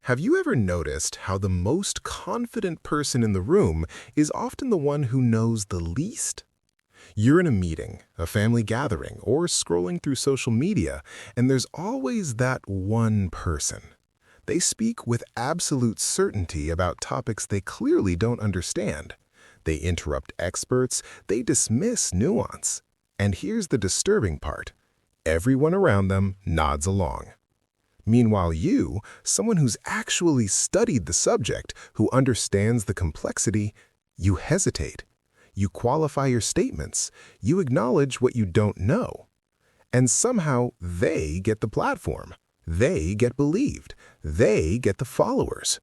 Have you ever noticed how the most confident person in the room is often the one who knows the least? You're in a meeting, a family gathering, or scrolling through social media, and there's always that one person. They speak with absolute certainty about topics they clearly don't understand. They interrupt experts, they dismiss nuance. And here's the disturbing part. Everyone around them nods along. Meanwhile, you, someone who's actually studied the subject, who understands the complexity, you hesitate. You qualify your statements. You acknowledge what you don't know. And somehow they get the platform. They get believed. They get the followers.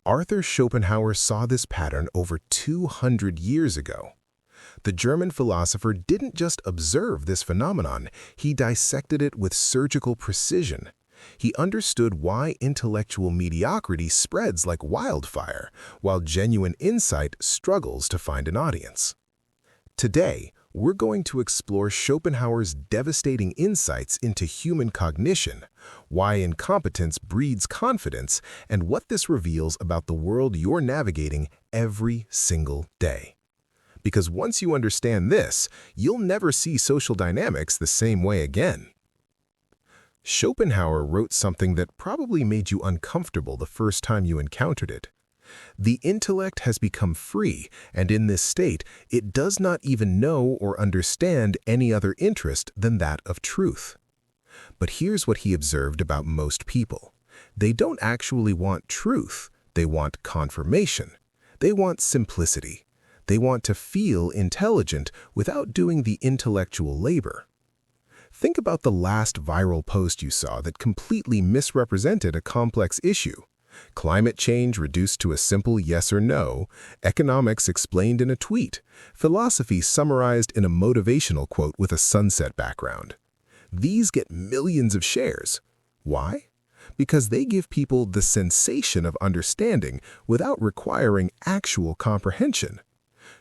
Arthur Schopenhauer saw this pattern over 200 years ago. The German philosopher didn't just observe this phenomenon, he dissected it with surgical precision. He understood why intellectual mediocrity spreads like wildfire, while genuine insight struggles to find an audience. Today, we're going to explore Schopenhauer's devastating insights into human cognition, why incompetence breeds confidence, and what this reveals about the world you're navigating every single day. Because once you understand this, you'll never see social dynamics the same way again. Schopenhauer wrote something that probably made you uncomfortable the first time you encountered it. The intellect has become free, and in this state, it does not even know or understand any other interest than that of truth. But here's what he observed about most people. They don't actually want truth. They want confirmation. They want simplicity. They want to feel intelligent without doing the intellectual labor. Think about the last viral post you saw that completely misrepresented a complex issue. Climate change reduced to a simple yes or no, economics explained in a tweet, philosophy summarized in a motivational quote with a sunset background. These get millions of shares. Why? Because they give people the sensation of understanding without requiring actual comprehension.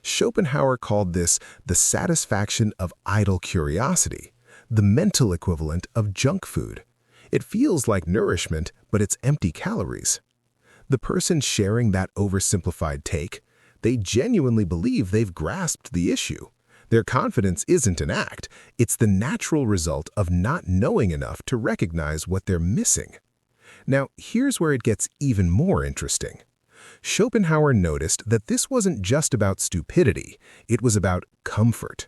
Schopenhauer called this the satisfaction of idle curiosity, the mental equivalent of junk food. It feels like nourishment, but it's empty calories. The person sharing that oversimplified take, they genuinely believe they've grasped the issue. Their confidence isn't an act, it's the natural result of not knowing enough to recognize what they're missing. Now, here's where it gets even more interesting. Schopenhauer noticed that this wasn't just about stupidity, it was about comfort.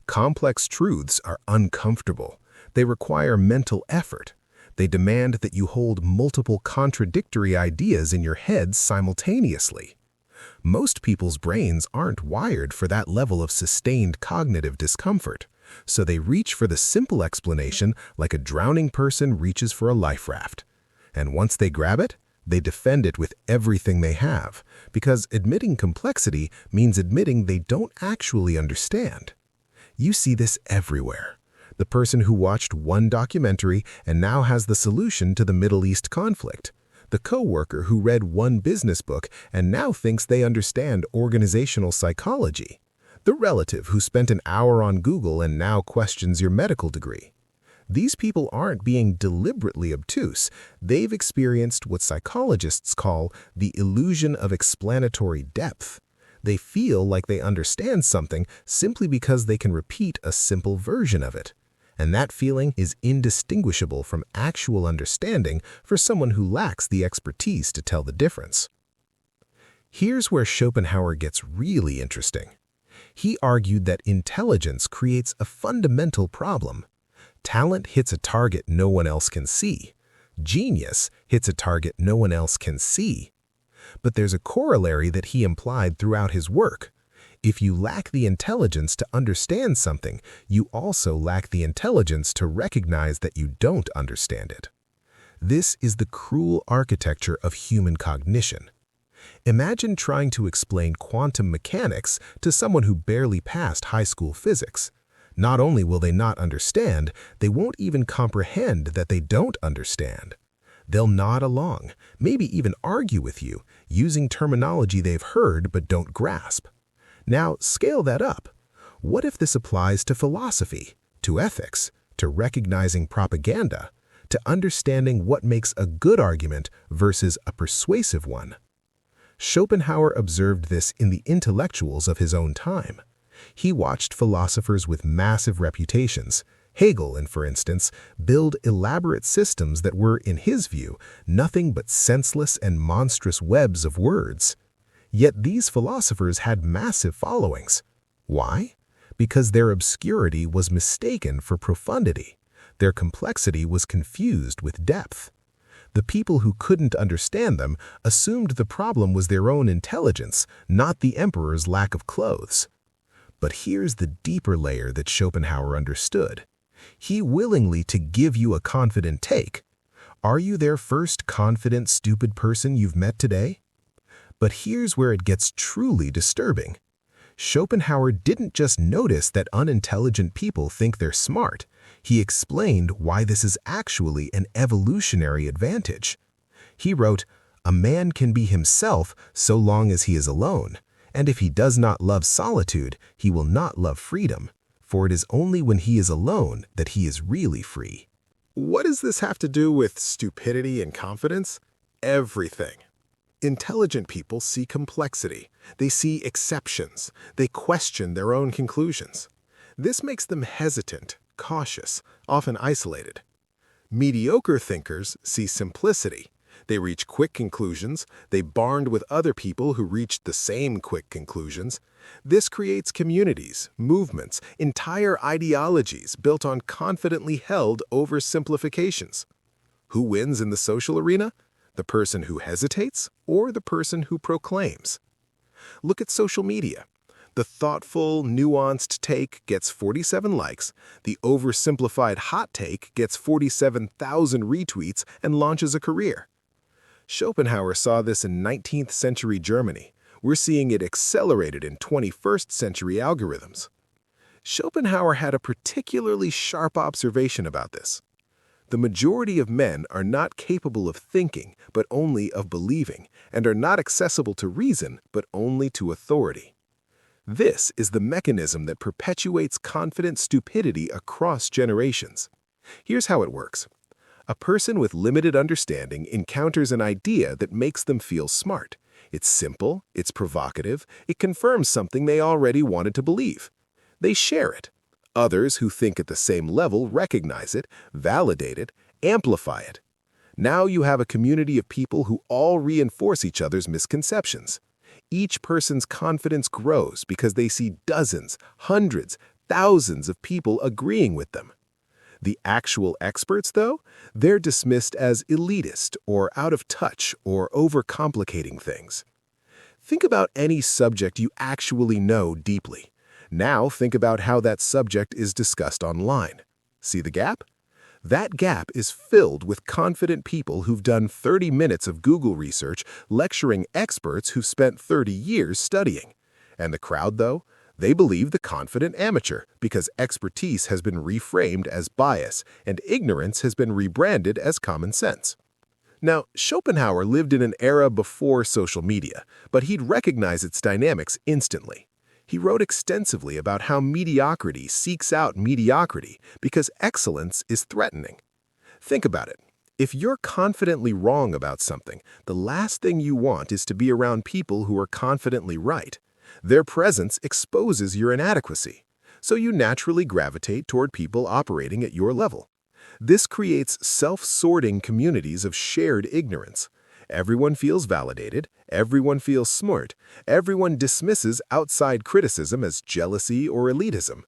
Complex truths are uncomfortable. They require mental effort. They demand that you hold multiple contradictory ideas in your head simultaneously. Most people's brains aren't wired for that level of sustained cognitive discomfort, so they reach for the simple explanation like a drowning person reaches for a life raft. And once they grab it, they defend it with everything they have, because admitting complexity means admitting they don't actually understand. You see this everywhere. The person who watched one documentary and now has the solution to the Middle East conflict. The coworker who read one business book and now thinks they understand organizational psychology. The relative who spent an hour on Google and now questions your medical degree. These people aren't being deliberately obtuse. They've experienced what psychologists call the illusion of explanatory depth. They feel like they understand something simply because they can repeat a simple version of it. And that feeling is indistinguishable from actual understanding for someone who lacks the expertise to tell the difference. Here's where Schopenhauer gets really interesting. He argued that intelligence creates a fundamental problem. Talent hits a target no one else can see. Genius hits a target no one else can see. But there's a corollary that he implied throughout his work. If you lack the intelligence to understand something, you also lack the intelligence to recognize that you don't understand it. This is the cruel architecture of human cognition. Imagine trying to explain quantum mechanics to someone who barely passed high school physics. Not only will they not understand, they won't even comprehend that they don't understand. They'll nod along, maybe even argue with you, using terminology they've heard but don't grasp. Now, scale that up. What if this applies to philosophy, to ethics, to recognizing propaganda, to understanding what makes a good argument versus a persuasive one. Schopenhauer observed this in the intellectuals of his own time. He watched philosophers with massive reputations, Hegel, for instance, build elaborate systems that were, in his view, nothing but senseless and monstrous webs of words. Yet these philosophers had massive followings. Why? Because their obscurity was mistaken for profundity. Their complexity was confused with depth. The people who couldn't understand them assumed the problem was their own intelligence, not the emperor's lack of clothes. But here's the deeper layer that Schopenhauer understood. He willingly to give you a confident take. Are you their first confident, stupid person you've met today? But here's where it gets truly disturbing. Schopenhauer didn't just notice that unintelligent people think they're smart. He explained why this is actually an evolutionary advantage. He wrote, "A man can be himself so long as he is alone, and if he does not love solitude, he will not love freedom, for it is only when he is alone that he is really free." What does this have to do with stupidity and confidence? Everything. Intelligent people see complexity. They see exceptions. They question their own conclusions. This makes them hesitant, cautious, often isolated. Mediocre thinkers see simplicity. They reach quick conclusions. They bond with other people who reached the same quick conclusions. This creates communities, movements, entire ideologies built on confidently held oversimplifications. Who wins in the social arena? The person who hesitates or the person who proclaims? Look at social media. The thoughtful, nuanced take gets 47 likes. The oversimplified hot take gets 47,000 retweets and launches a career. Schopenhauer saw this in 19th century Germany. We're seeing it accelerated in 21st century algorithms. Schopenhauer had a particularly sharp observation about this. The majority of men are not capable of thinking, but only of believing, and are not accessible to reason, but only to authority. This is the mechanism that perpetuates confident stupidity across generations. Here's how it works. A person with limited understanding encounters an idea that makes them feel smart. It's simple, it's provocative, it confirms something they already wanted to believe. They share it. Others who think at the same level recognize it, validate it, amplify it. Now you have a community of people who all reinforce each other's misconceptions. Each person's confidence grows because they see dozens, hundreds, thousands of people agreeing with them. The actual experts, though, they're dismissed as elitist or out of touch or overcomplicating things. Think about any subject you actually know deeply. Now think about how that subject is discussed online. See the gap? That gap is filled with confident people who've done 30 minutes of Google research lecturing experts who've spent 30 years studying. And the crowd, though? They believe the confident amateur because expertise has been reframed as bias and ignorance has been rebranded as common sense. Now, Schopenhauer lived in an era before social media, but he'd recognize its dynamics instantly. He wrote extensively about how mediocrity seeks out mediocrity because excellence is threatening. Think about it. If you're confidently wrong about something, the last thing you want is to be around people who are confidently right. Their presence exposes your inadequacy, so you naturally gravitate toward people operating at your level. This creates self-sorting communities of shared ignorance. Everyone feels validated, everyone feels smart, everyone dismisses outside criticism as jealousy or elitism.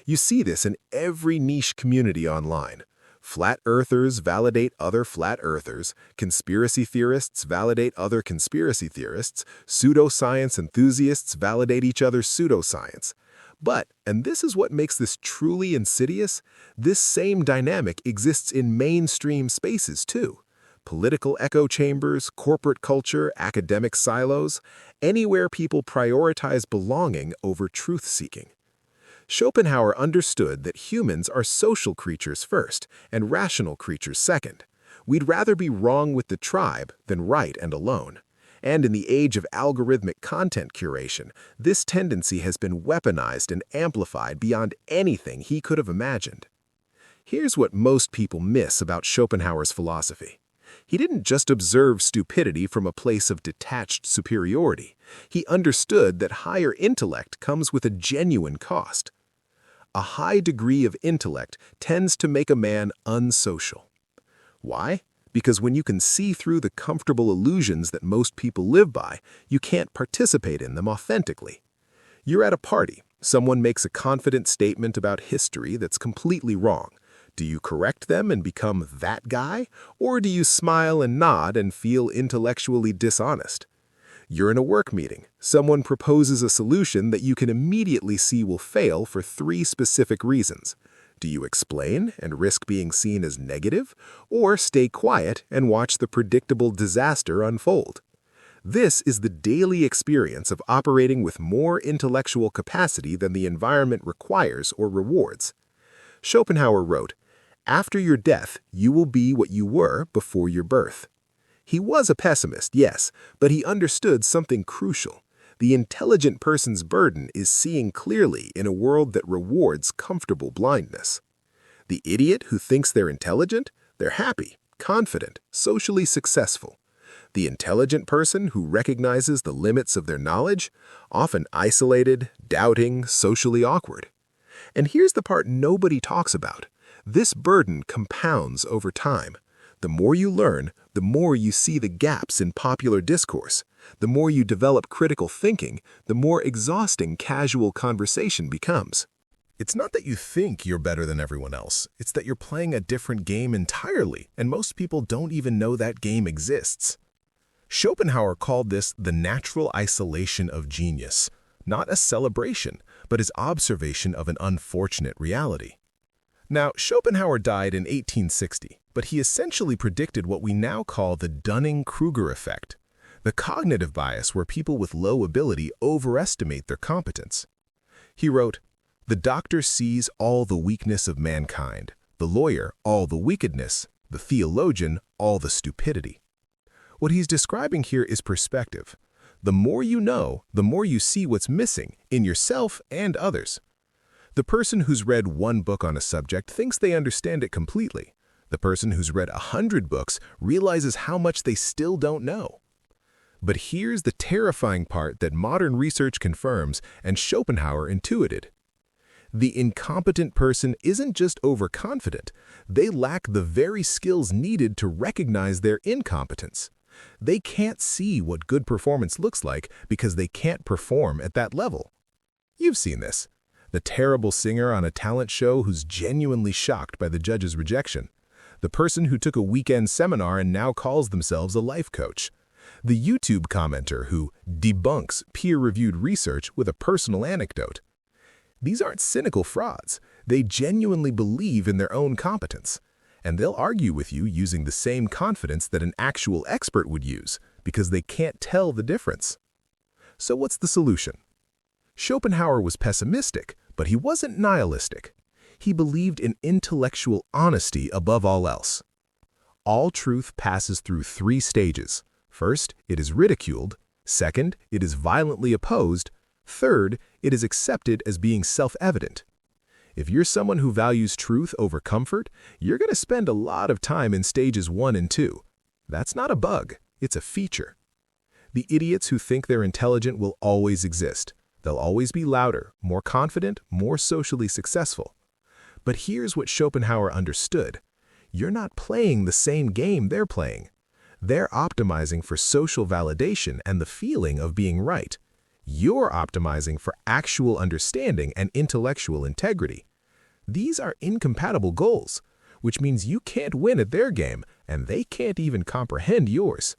You see this in every niche community online. Flat earthers validate other flat earthers, conspiracy theorists validate other conspiracy theorists, pseudoscience enthusiasts validate each other's pseudoscience. But, and this is what makes this truly insidious, this same dynamic exists in mainstream spaces too. Political echo chambers, corporate culture, academic silos, anywhere people prioritize belonging over truth-seeking. Schopenhauer understood that humans are social creatures first and rational creatures second. We'd rather be wrong with the tribe than right and alone. And in the age of algorithmic content curation, this tendency has been weaponized and amplified beyond anything he could have imagined. Here's what most people miss about Schopenhauer's philosophy. He didn't just observe stupidity from a place of detached superiority. He understood that higher intellect comes with a genuine cost. A high degree of intellect tends to make a man unsocial. Why? Because when you can see through the comfortable illusions that most people live by, you can't participate in them authentically. You're at a party. Someone makes a confident statement about history that's completely wrong. Do you correct them and become that guy? Or do you smile and nod and feel intellectually dishonest? You're in a work meeting. Someone proposes a solution that you can immediately see will fail for 3 specific reasons. Do you explain and risk being seen as negative, or stay quiet and watch the predictable disaster unfold? This is the daily experience of operating with more intellectual capacity than the environment requires or rewards. Schopenhauer wrote, "After your death, you will be what you were before your birth." He was a pessimist, yes, but he understood something crucial. The intelligent person's burden is seeing clearly in a world that rewards comfortable blindness. The idiot who thinks they're intelligent, they're happy, confident, socially successful. The intelligent person who recognizes the limits of their knowledge, often isolated, doubting, socially awkward. And here's the part nobody talks about. This burden compounds over time. The more you learn, the more you see the gaps in popular discourse. The more you develop critical thinking, the more exhausting casual conversation becomes. It's not that you think you're better than everyone else. It's that you're playing a different game entirely, and most people don't even know that game exists. Schopenhauer called this the natural isolation of genius, not a celebration, but his observation of an unfortunate reality. Now, Schopenhauer died in 1860, but he essentially predicted what we now call the Dunning-Kruger effect, the cognitive bias where people with low ability overestimate their competence. He wrote, "The doctor sees all the weakness of mankind, the lawyer all the wickedness, the theologian all the stupidity." What he's describing here is perspective. The more you know, the more you see what's missing in yourself and others. The person who's read 1 book on a subject thinks they understand it completely. The person who's read 100 books realizes how much they still don't know. But here's the terrifying part that modern research confirms and Schopenhauer intuited. The incompetent person isn't just overconfident, they lack the very skills needed to recognize their incompetence. They can't see what good performance looks like because they can't perform at that level. You've seen this. The terrible singer on a talent show who's genuinely shocked by the judge's rejection. The person who took a weekend seminar and now calls themselves a life coach. The YouTube commenter who debunks peer-reviewed research with a personal anecdote. These aren't cynical frauds. They genuinely believe in their own competence. And they'll argue with you using the same confidence that an actual expert would use, because they can't tell the difference. So what's the solution? Schopenhauer was pessimistic, but he wasn't nihilistic. He believed in intellectual honesty above all else. All truth passes through 3 stages. First, it is ridiculed. Second, it is violently opposed. Third, it is accepted as being self-evident. If you're someone who values truth over comfort, you're going to spend a lot of time in stages 1 and 2. That's not a bug, it's a feature. The idiots who think they're intelligent will always exist. They'll always be louder, more confident, more socially successful. But here's what Schopenhauer understood. You're not playing the same game they're playing. They're optimizing for social validation and the feeling of being right. You're optimizing for actual understanding and intellectual integrity. These are incompatible goals, which means you can't win at their game, and they can't even comprehend yours.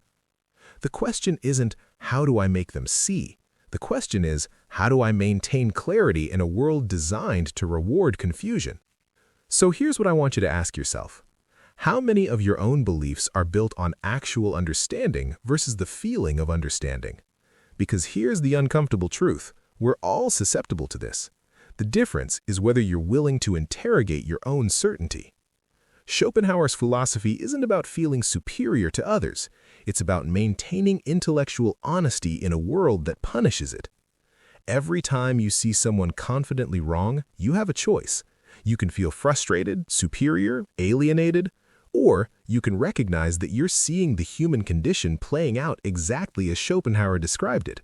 The question isn't, how do I make them see? The question is, how do I maintain clarity in a world designed to reward confusion? So here's what I want you to ask yourself. How many of your own beliefs are built on actual understanding versus the feeling of understanding? Because here's the uncomfortable truth. We're all susceptible to this. The difference is whether you're willing to interrogate your own certainty. Schopenhauer's philosophy isn't about feeling superior to others. It's about maintaining intellectual honesty in a world that punishes it. Every time you see someone confidently wrong, you have a choice. You can feel frustrated, superior, alienated, or you can recognize that you're seeing the human condition playing out exactly as Schopenhauer described it.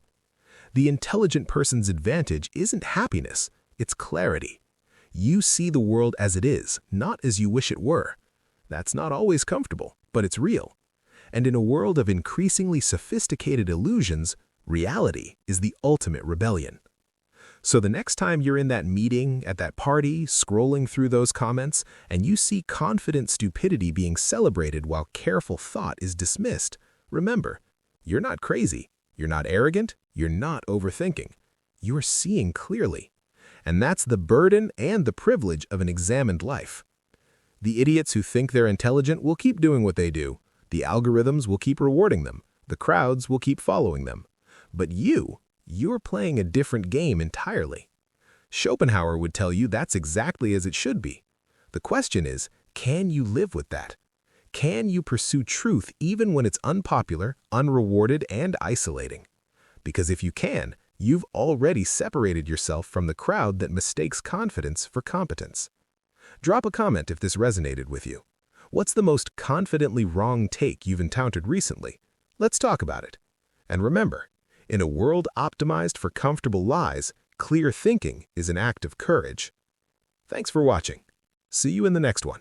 The intelligent person's advantage isn't happiness, it's clarity. You see the world as it is, not as you wish it were. That's not always comfortable, but it's real. And in a world of increasingly sophisticated illusions, reality is the ultimate rebellion. So the next time you're in that meeting, at that party, scrolling through those comments, and you see confident stupidity being celebrated while careful thought is dismissed, remember, you're not crazy, you're not arrogant, you're not overthinking. You're seeing clearly. And that's the burden and the privilege of an examined life. The idiots who think they're intelligent will keep doing what they do. The algorithms will keep rewarding them. The crowds will keep following them. But you're playing a different game entirely. Schopenhauer would tell you that's exactly as it should be. The question is, can you live with that? Can you pursue truth even when it's unpopular, unrewarded, and isolating? Because if you can, you've already separated yourself from the crowd that mistakes confidence for competence. Drop a comment if this resonated with you. What's the most confidently wrong take you've encountered recently? Let's talk about it. And remember, in a world optimized for comfortable lies, clear thinking is an act of courage. Thanks for watching. See you in the next one.